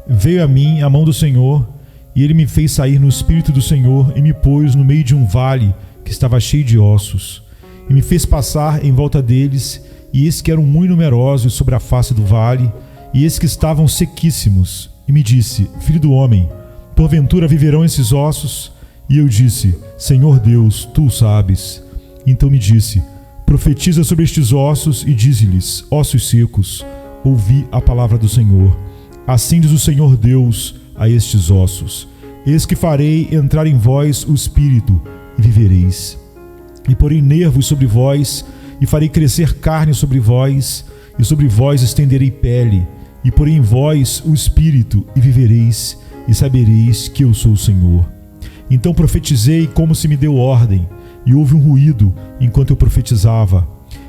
Veio a mim a mão do Senhor, e ele me fez sair no espírito do Senhor e me pôs no meio de um vale que estava cheio de ossos, e me fez passar em volta deles, e eis que eram muito numerosos sobre a face do vale, e eis que estavam sequíssimos. E me disse: Filho do homem, porventura viverão esses ossos? E eu disse: Senhor Deus, tu o sabes. Então me disse: Profetiza sobre estes ossos e dize-lhes: Ossos secos, ouvi a palavra do Senhor. Assim diz o Senhor Deus a estes ossos: Eis que farei entrar em vós o espírito, e vivereis. E porei nervos sobre vós, e farei crescer carne sobre vós, e sobre vós estenderei pele, e porei em vós o espírito, e vivereis, e sabereis que eu sou o Senhor. Então profetizei como se me deu ordem, e houve um ruído enquanto eu profetizava.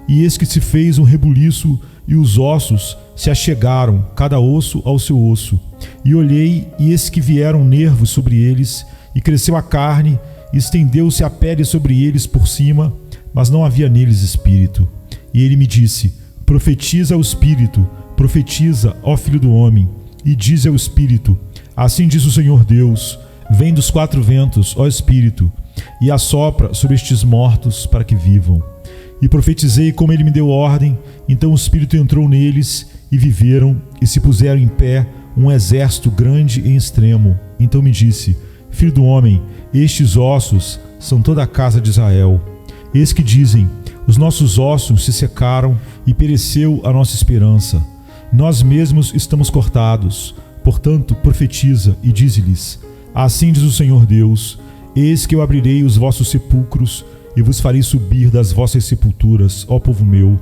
E eis que se fez um rebuliço, e os ossos se achegaram, cada osso ao seu osso. E olhei, e eis que vieram nervos sobre eles, e cresceu a carne, e estendeu-se a pele sobre eles por cima, mas não havia neles espírito. E ele me disse: Profetiza ao espírito, profetiza, ó filho do homem, e diz ao espírito: Assim diz o Senhor Deus: Vem dos quatro ventos, ó espírito, e assopra sobre estes mortos para que vivam. E profetizei como ele me deu ordem. Então o espírito entrou neles, e viveram, e se puseram em pé um exército grande e extremo. Então me disse: Filho do homem, estes ossos são toda a casa de Israel. Eis que dizem: Os nossos ossos se secaram, e pereceu a nossa esperança. Nós mesmos estamos cortados. Portanto, profetiza e dize-lhes: Assim diz o Senhor Deus: Eis que eu abrirei os vossos sepulcros, e vos farei subir das vossas sepulturas, ó povo meu,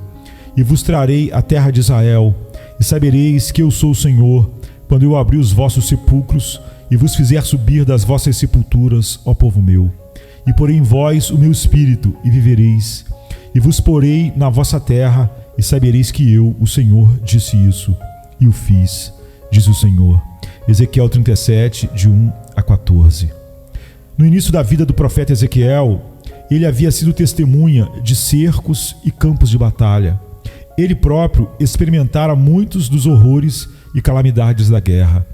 e vos trarei a terra de Israel, e sabereis que eu sou o Senhor, quando eu abrir os vossos sepulcros, e vos fizer subir das vossas sepulturas, ó povo meu. E porei em vós o meu espírito, e vivereis, e vos porei na vossa terra, e sabereis que eu, o Senhor, disse isso, e o fiz, diz o Senhor. Ezequiel 37, de 1 a 14. No início da vida do profeta Ezequiel, ele havia sido testemunha de cercos e campos de batalha. Ele próprio experimentara muitos dos horrores e calamidades da guerra.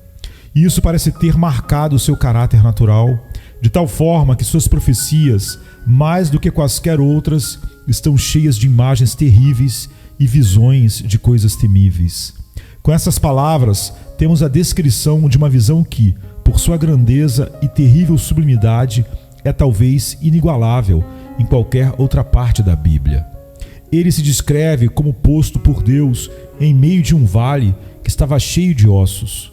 E isso parece ter marcado o seu caráter natural, de tal forma que suas profecias, mais do que quaisquer outras, estão cheias de imagens terríveis e visões de coisas temíveis. Com essas palavras, temos a descrição de uma visão que, por sua grandeza e terrível sublimidade, é talvez inigualável em qualquer outra parte da Bíblia. Ele se descreve como posto por Deus em meio de um vale que estava cheio de ossos.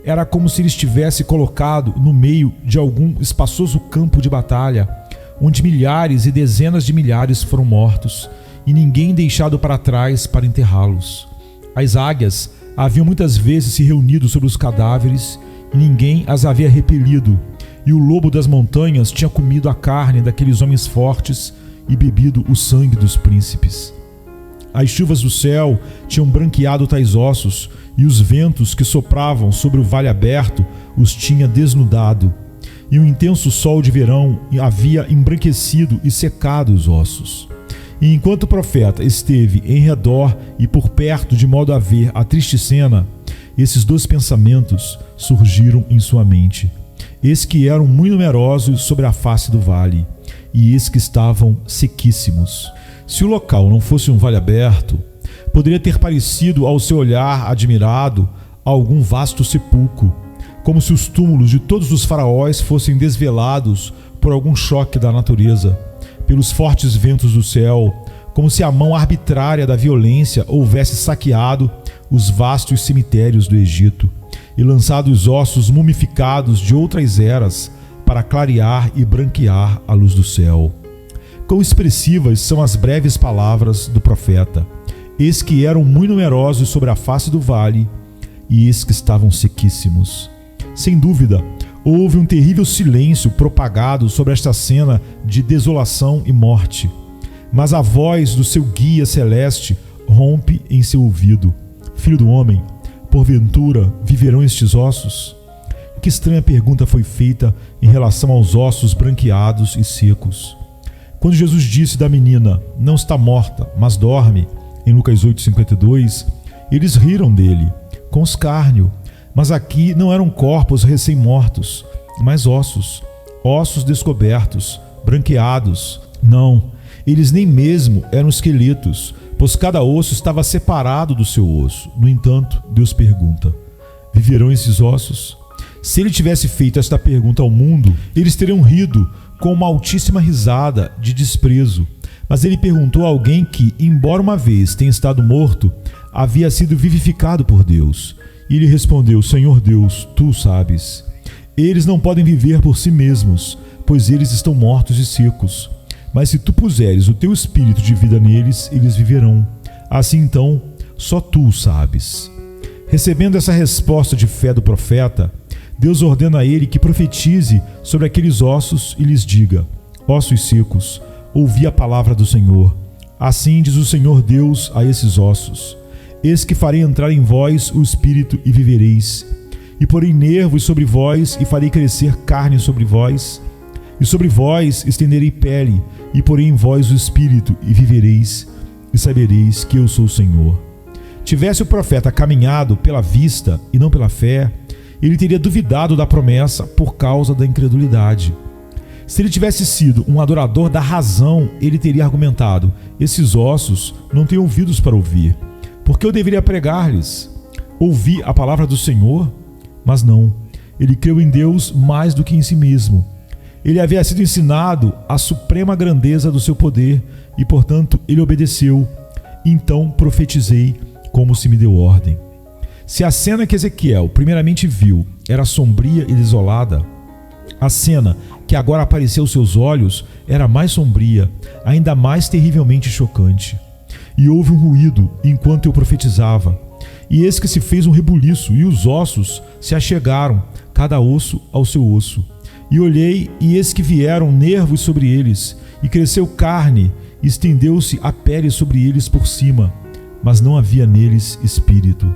Era como se ele estivesse colocado no meio de algum espaçoso campo de batalha, onde milhares e dezenas de milhares foram mortos, e ninguém deixado para trás para enterrá-los. As águias haviam muitas vezes se reunido sobre os cadáveres, e ninguém as havia repelido, e o lobo das montanhas tinha comido a carne daqueles homens fortes e bebido o sangue dos príncipes. As chuvas do céu tinham branqueado tais ossos, e os ventos que sopravam sobre o vale aberto os tinha desnudado, e um intenso sol de verão havia embranquecido e secado os ossos. E enquanto o profeta esteve em redor e por perto de modo a ver a triste cena, esses dois pensamentos surgiram em sua mente. Eis que eram muito numerosos sobre a face do vale, e eis que estavam sequíssimos. Se o local não fosse um vale aberto, poderia ter parecido ao seu olhar admirado algum vasto sepulcro, como se os túmulos de todos os faraós fossem desvelados por algum choque da natureza, pelos fortes ventos do céu, como se a mão arbitrária da violência houvesse saqueado os vastos cemitérios do Egito e lançado os ossos mumificados de outras eras para clarear e branquear a luz do céu. Quão expressivas são as breves palavras do profeta: Eis que eram muito numerosos sobre a face do vale, e eis que estavam sequíssimos. Sem dúvida, houve um terrível silêncio propagado sobre esta cena de desolação e morte. Mas a voz do seu guia celeste rompe em seu ouvido: Filho do homem, porventura viverão estes ossos? Que estranha pergunta foi feita em relação aos ossos branqueados e secos. Quando Jesus disse da menina: Não está morta, mas dorme, em Lucas 8,52, eles riram dele, com escárnio, Mas aqui não eram corpos recém-mortos, mas ossos, ossos descobertos, branqueados. Não, eles nem mesmo eram esqueletos, pois cada osso estava separado do seu osso. No entanto, Deus pergunta: viverão esses ossos? Se ele tivesse feito esta pergunta ao mundo, eles teriam rido com uma altíssima risada de desprezo. Mas ele perguntou a alguém que, embora uma vez tenha estado morto, havia sido vivificado por Deus. E ele respondeu: Senhor Deus, tu sabes. Eles não podem viver por si mesmos, pois eles estão mortos e secos. Mas se tu puseres o teu espírito de vida neles, eles viverão. Assim então, só tu o sabes. Recebendo essa resposta de fé do profeta, Deus ordena a ele que profetize sobre aqueles ossos e lhes diga: ossos secos, ouvi a palavra do Senhor. Assim diz o Senhor Deus a esses ossos: eis que farei entrar em vós o espírito e vivereis. E porei nervos sobre vós e farei crescer carne sobre vós. E sobre vós estenderei pele e porei em vós o espírito e vivereis. E sabereis que eu sou o Senhor. Tivesse o profeta caminhado pela vista e não pela fé, ele teria duvidado da promessa por causa da incredulidade. Se ele tivesse sido um adorador da razão, ele teria argumentado: esses ossos não têm ouvidos para ouvir. Por que eu deveria pregar-lhes? Ouvi a palavra do Senhor? Mas não, ele creu em Deus mais do que em si mesmo. Ele havia sido ensinado a suprema grandeza do seu poder e, portanto, ele obedeceu. Então profetizei como se me deu ordem. Se a cena que Ezequiel primeiramente viu era sombria e desolada, a cena que agora apareceu aos seus olhos era mais sombria, ainda mais terrivelmente chocante. E houve um ruído enquanto eu profetizava, e eis que se fez um rebuliço, e os ossos se achegaram, cada osso ao seu osso. E olhei, e eis que vieram nervos sobre eles, e cresceu carne, e estendeu-se a pele sobre eles por cima, mas não havia neles espírito.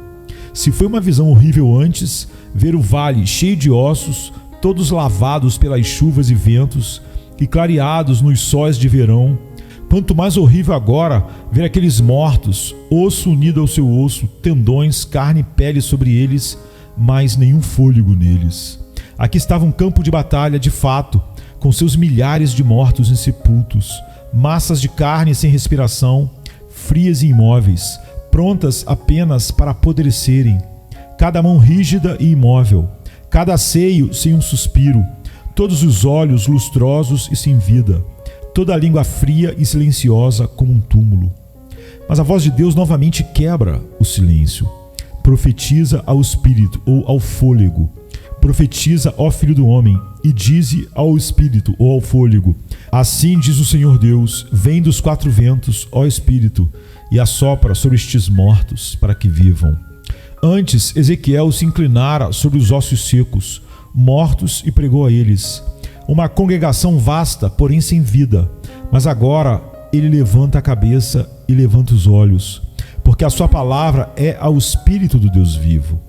Se foi uma visão horrível antes, ver o vale cheio de ossos, todos lavados pelas chuvas e ventos, e clareados nos sóis de verão, quanto mais horrível agora ver aqueles mortos, osso unido ao seu osso, tendões, carne e pele sobre eles, mas nenhum fôlego neles. Aqui estava um campo de batalha de fato, com seus milhares de mortos insepultos, massas de carne sem respiração, frias e imóveis, prontas apenas para apodrecerem, cada mão rígida e imóvel, cada seio sem um suspiro, todos os olhos lustrosos e sem vida, toda a língua fria e silenciosa como um túmulo. Mas a voz de Deus novamente quebra o silêncio. Profetiza ao espírito ou ao fôlego. Profetiza, ó filho do homem, e dize ao espírito ou ao fôlego: assim diz o Senhor Deus, vem dos quatro ventos, ó espírito, e assopra sobre estes mortos, para que vivam. Antes, Ezequiel se inclinara sobre os ossos secos, mortos, e pregou a eles. Uma congregação vasta, porém sem vida. Mas agora ele levanta a cabeça e levanta os olhos, porque a sua palavra é ao espírito do Deus vivo.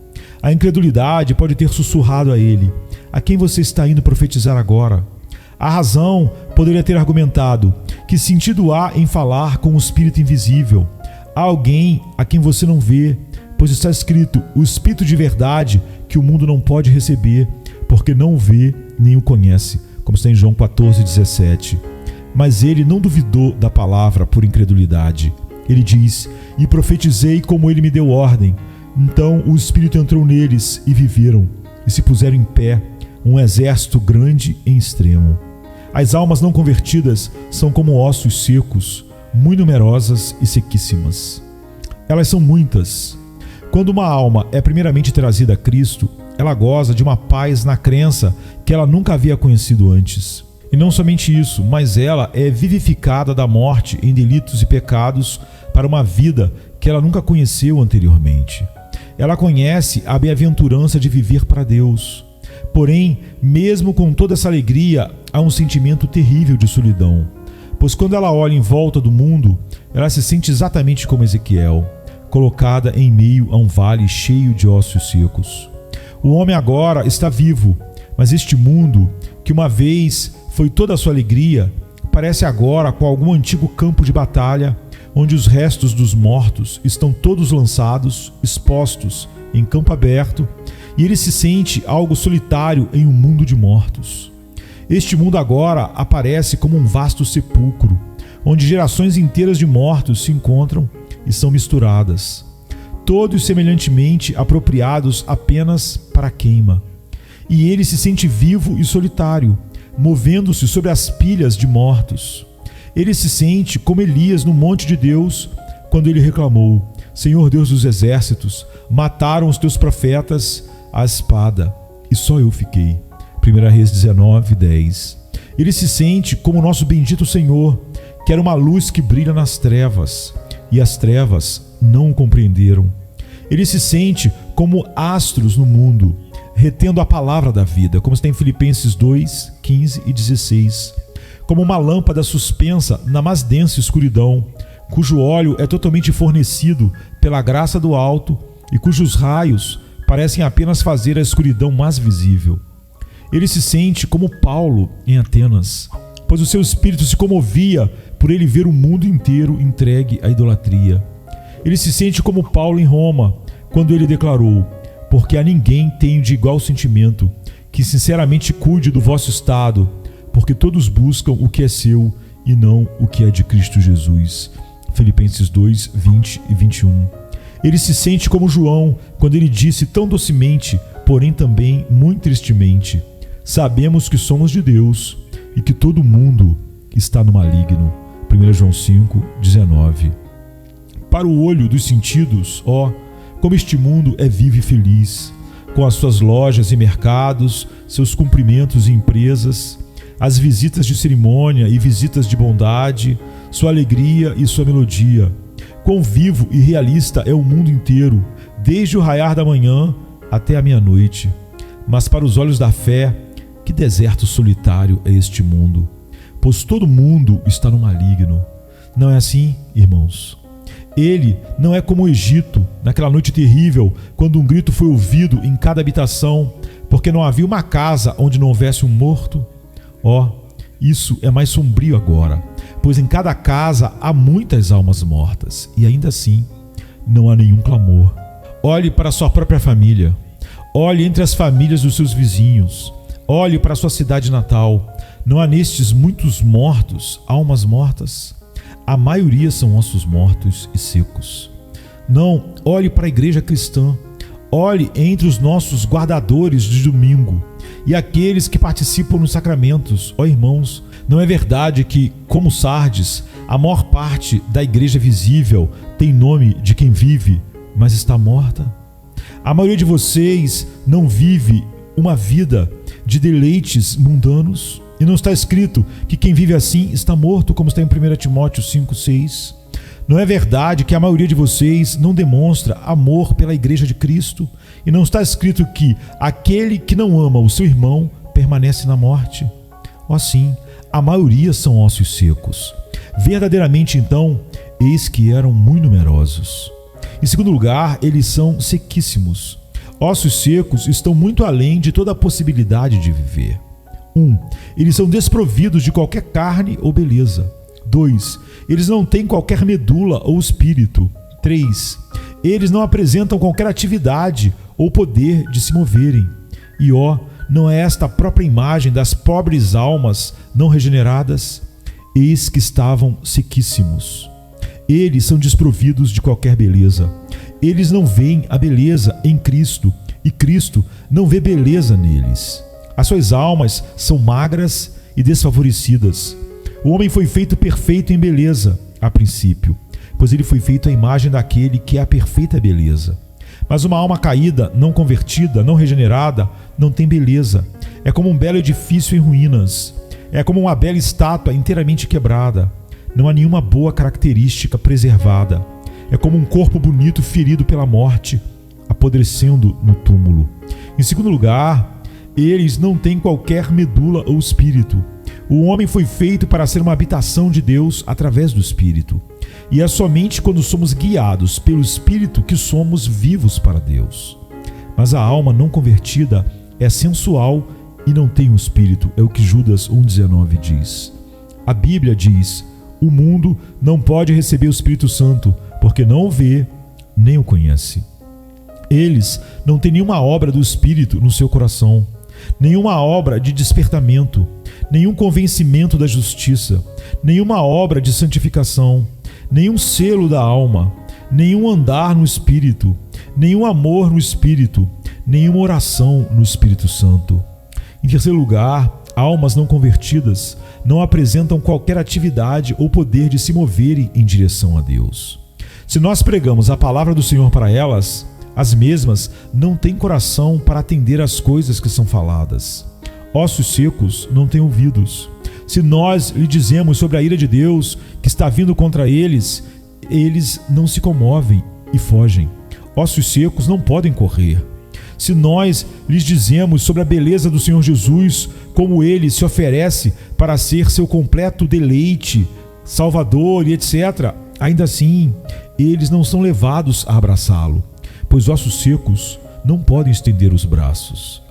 A incredulidade pode ter sussurrado a ele: a quem você está indo profetizar agora? A razão poderia ter argumentado: que sentido há em falar com o espírito invisível? Há alguém a quem você não vê, pois está escrito: o espírito de verdade que o mundo não pode receber, porque não o vê nem o conhece, como está em João 14:17. Mas ele não duvidou da palavra por incredulidade. Ele diz: e profetizei como ele me deu ordem. Então o Espírito entrou neles e viveram, e se puseram em pé, um exército grande em extremo. As almas não convertidas são como ossos secos, muito numerosas e sequíssimas. Elas são muitas. Quando uma alma é primeiramente trazida a Cristo, ela goza de uma paz na crença que ela nunca havia conhecido antes. E não somente isso, mas ela é vivificada da morte em delitos e pecados para uma vida que ela nunca conheceu anteriormente. Ela conhece a bem-aventurança de viver para Deus. Porém, mesmo com toda essa alegria, há um sentimento terrível de solidão. Pois quando ela olha em volta do mundo, ela se sente exatamente como Ezequiel, colocada em meio a um vale cheio de ossos secos. O homem agora está vivo, mas este mundo, que uma vez foi toda a sua alegria, parece agora com algum antigo campo de batalha, onde os restos dos mortos estão todos lançados, expostos em campo aberto, e ele se sente algo solitário em um mundo de mortos. Este mundo agora aparece como um vasto sepulcro, onde gerações inteiras de mortos se encontram e são misturadas, todos semelhantemente apropriados apenas para a queima. E ele se sente vivo e solitário, movendo-se sobre as pilhas de mortos. Ele se sente como Elias no monte de Deus, quando ele reclamou: Senhor Deus dos exércitos, mataram os teus profetas à espada, e só eu fiquei. 1 Reis 19:10. Ele se sente como o nosso bendito Senhor, que era uma luz que brilha nas trevas, e as trevas não o compreenderam. Ele se sente como astros no mundo, retendo a palavra da vida, como está em Filipenses 2, 15 e 16. Como uma lâmpada suspensa na mais densa escuridão, cujo óleo é totalmente fornecido pela graça do alto e cujos raios parecem apenas fazer a escuridão mais visível. Ele se sente como Paulo em Atenas, pois o seu espírito se comovia por ele ver o mundo inteiro entregue à idolatria. Ele se sente como Paulo em Roma, quando ele declarou: porque a ninguém tenho de igual sentimento, que sinceramente cuide do vosso estado, porque todos buscam o que é seu e não o que é de Cristo Jesus. Filipenses 2, 20 e 21. Ele se sente como João, quando ele disse tão docemente, porém também muito tristemente: sabemos que somos de Deus e que todo mundo está no maligno. 1 João 5, 19. Para o olho dos sentidos, como este mundo é vivo e feliz, com as suas lojas e mercados, seus cumprimentos e empresas, as visitas de cerimônia e visitas de bondade, sua alegria e sua melodia. Quão vivo e realista é o mundo inteiro, desde o raiar da manhã até a meia-noite. Mas para os olhos da fé, que deserto solitário é este mundo, pois todo mundo está no maligno. Não é assim, irmãos? Ele não é como o Egito, naquela noite terrível, quando um grito foi ouvido em cada habitação, porque não havia uma casa onde não houvesse um morto. Isso é mais sombrio agora, pois em cada casa há muitas almas mortas, e ainda assim não há nenhum clamor. Olhe para a sua própria família, olhe entre as famílias dos seus vizinhos, olhe para a sua cidade natal. Não há nestes muitos mortos, almas mortas? A maioria são ossos mortos e secos. Não, olhe para a igreja cristã, olhe entre os nossos guardadores de domingo e aqueles que participam nos sacramentos. Irmãos, não é verdade que, como Sardes, a maior parte da igreja visível tem nome de quem vive, mas está morta? A maioria de vocês não vive uma vida de deleites mundanos? E não está escrito que quem vive assim está morto, como está em 1 Timóteo 5, 6? Não é verdade que a maioria de vocês não demonstra amor pela igreja de Cristo? E não está escrito que aquele que não ama o seu irmão permanece na morte? Sim, a maioria são ossos secos. Verdadeiramente, então, eis que eram muito numerosos. Em segundo lugar, eles são sequíssimos. Ossos secos estão muito além de toda a possibilidade de viver. 1. Eles são desprovidos de qualquer carne ou beleza. 2. Eles não têm qualquer medula ou espírito. 3. Eles não apresentam qualquer atividade ou poder de se moverem. E não é esta a própria imagem das pobres almas não regeneradas? Eis que estavam sequíssimos. Eles são desprovidos de qualquer beleza. Eles não veem a beleza em Cristo, e Cristo não vê beleza neles. As suas almas são magras e desfavorecidas. O homem foi feito perfeito em beleza, a princípio, pois ele foi feito à imagem daquele que é a perfeita beleza. Mas uma alma caída, não convertida, não regenerada, não tem beleza. É como um belo edifício em ruínas. É como uma bela estátua inteiramente quebrada. Não há nenhuma boa característica preservada. É como um corpo bonito ferido pela morte, apodrecendo no túmulo. Em segundo lugar, eles não têm qualquer medula ou espírito. O homem foi feito para ser uma habitação de Deus através do Espírito. E é somente quando somos guiados pelo Espírito que somos vivos para Deus. Mas a alma não convertida é sensual e não tem o Espírito, é o que Judas 1,19 diz. A Bíblia diz: o mundo não pode receber o Espírito Santo, porque não o vê, nem o conhece. Eles não têm nenhuma obra do Espírito no seu coração, nenhuma obra de despertamento, nenhum convencimento da justiça, nenhuma obra de santificação, nenhum selo da alma, nenhum andar no Espírito, nenhum amor no Espírito, nenhuma oração no Espírito Santo. Em terceiro lugar, almas não convertidas não apresentam qualquer atividade ou poder de se moverem em direção a Deus. Se nós pregamos a palavra do Senhor para elas, as mesmas não têm coração para atender às coisas que são faladas. Ossos secos não têm ouvidos. Se nós lhe dizemos sobre a ira de Deus que está vindo contra eles, eles não se comovem e fogem. Ossos secos não podem correr. Se nós lhes dizemos sobre a beleza do Senhor Jesus, como Ele se oferece para ser seu completo deleite, Salvador e etc., ainda assim, eles não são levados a abraçá-lo, pois ossos secos não podem estender os braços.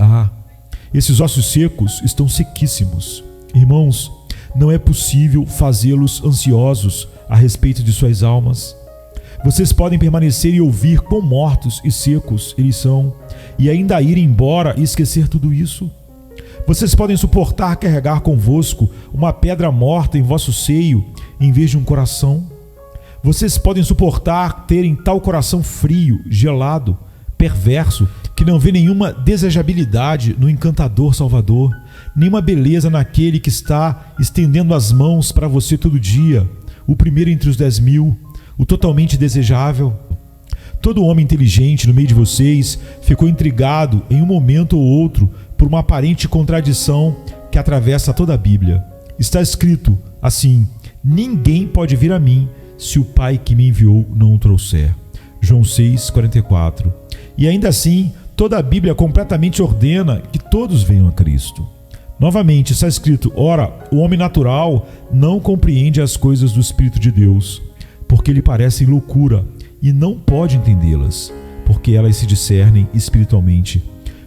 Esses ossos secos estão sequíssimos. Irmãos, não é possível fazê-los ansiosos a respeito de suas almas. Vocês podem permanecer e ouvir quão mortos e secos eles são, e ainda ir embora e esquecer tudo isso. Vocês podem suportar carregar convosco uma pedra morta em vosso seio, em vez de um coração. Vocês podem suportar terem tal coração frio, gelado, perverso, que não vê nenhuma desejabilidade no encantador Salvador, nenhuma beleza naquele que está estendendo as mãos para você todo dia, o primeiro entre os 10.000, o totalmente desejável. Todo homem inteligente no meio de vocês ficou intrigado em um momento ou outro por uma aparente contradição que atravessa toda a Bíblia. Está escrito assim: ninguém pode vir a mim se o Pai que me enviou não o trouxer. João 6,44. E ainda assim, toda a Bíblia completamente ordena que todos venham a Cristo. Novamente, está escrito: ora, o homem natural não compreende as coisas do Espírito de Deus, porque lhe parecem loucura, e não pode entendê-las, porque elas se discernem espiritualmente.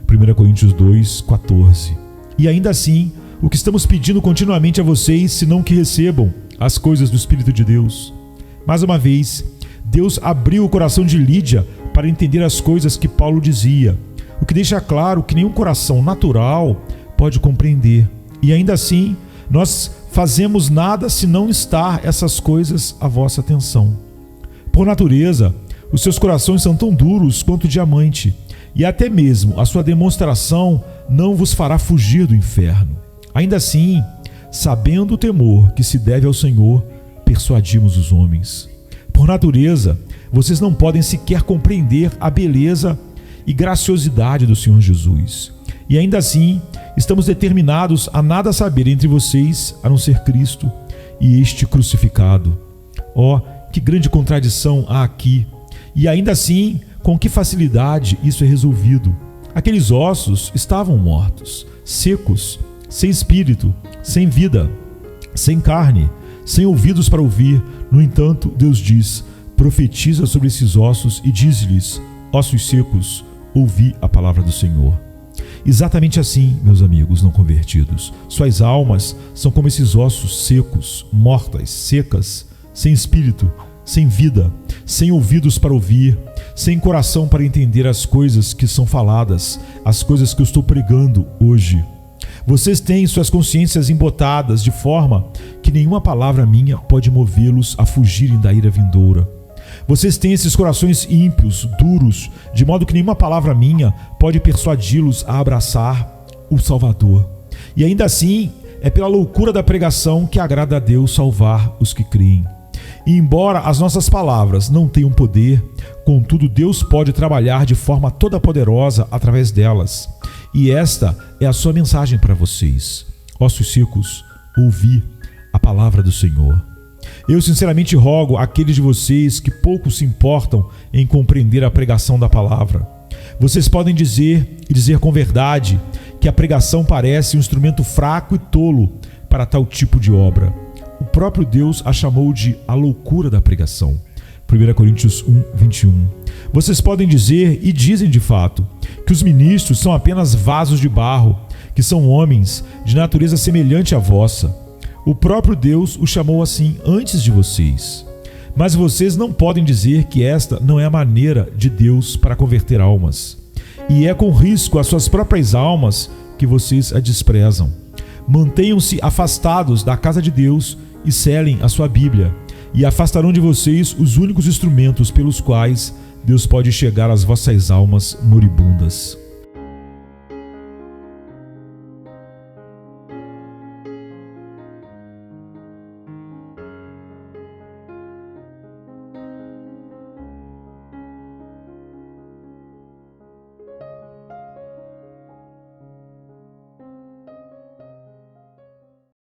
1 Coríntios 2,14. E ainda assim, o que estamos pedindo continuamente a vocês, senão que recebam as coisas do Espírito de Deus. Mais uma vez, Deus abriu o coração de Lídia para entender as coisas que Paulo dizia, o que deixa claro que nenhum coração natural pode compreender. E ainda assim, nós fazemos nada se não estar essas coisas à vossa atenção. Por natureza, os seus corações são tão duros quanto diamante, e até mesmo a sua demonstração não vos fará fugir do inferno. Ainda assim, sabendo o temor que se deve ao Senhor, persuadimos os homens. Por natureza, vocês não podem sequer compreender a beleza e graciosidade do Senhor Jesus. E ainda assim, estamos determinados a nada saber entre vocês, a não ser Cristo e este crucificado. Que grande contradição há aqui! E ainda assim, com que facilidade isso é resolvido. Aqueles ossos estavam mortos, secos, sem espírito, sem vida, sem carne, sem ouvidos para ouvir. No entanto, Deus diz: profetiza sobre esses ossos e diz-lhes: ossos secos, ouvi a palavra do Senhor. Exatamente assim, meus amigos não convertidos, suas almas são como esses ossos secos, mortas, secas, sem espírito, sem vida, sem ouvidos para ouvir, sem coração para entender as coisas que são faladas, as coisas que eu estou pregando hoje. Vocês têm suas consciências embotadas de forma que nenhuma palavra minha pode movê-los a fugirem da ira vindoura. Vocês têm esses corações ímpios, duros, de modo que nenhuma palavra minha pode persuadi-los a abraçar o Salvador. E ainda assim, é pela loucura da pregação que agrada a Deus salvar os que creem. E embora as nossas palavras não tenham poder, contudo Deus pode trabalhar de forma toda poderosa através delas. E esta é a sua mensagem para vocês. Ossos secos, ouvi a palavra do Senhor. Eu sinceramente rogo àqueles de vocês que pouco se importam em compreender a pregação da palavra. Vocês podem dizer, e dizer com verdade, que a pregação parece um instrumento fraco e tolo para tal tipo de obra. O próprio Deus a chamou de a loucura da pregação. 1 Coríntios 1:21. Vocês podem dizer, e dizem de fato, que os ministros são apenas vasos de barro, que são homens de natureza semelhante à vossa. O próprio Deus o chamou assim antes de vocês. Mas vocês não podem dizer que esta não é a maneira de Deus para converter almas. E é com risco às suas próprias almas que vocês a desprezam. Mantenham-se afastados da casa de Deus e selem a sua Bíblia, e afastarão de vocês os únicos instrumentos pelos quais Deus pode chegar às vossas almas moribundas.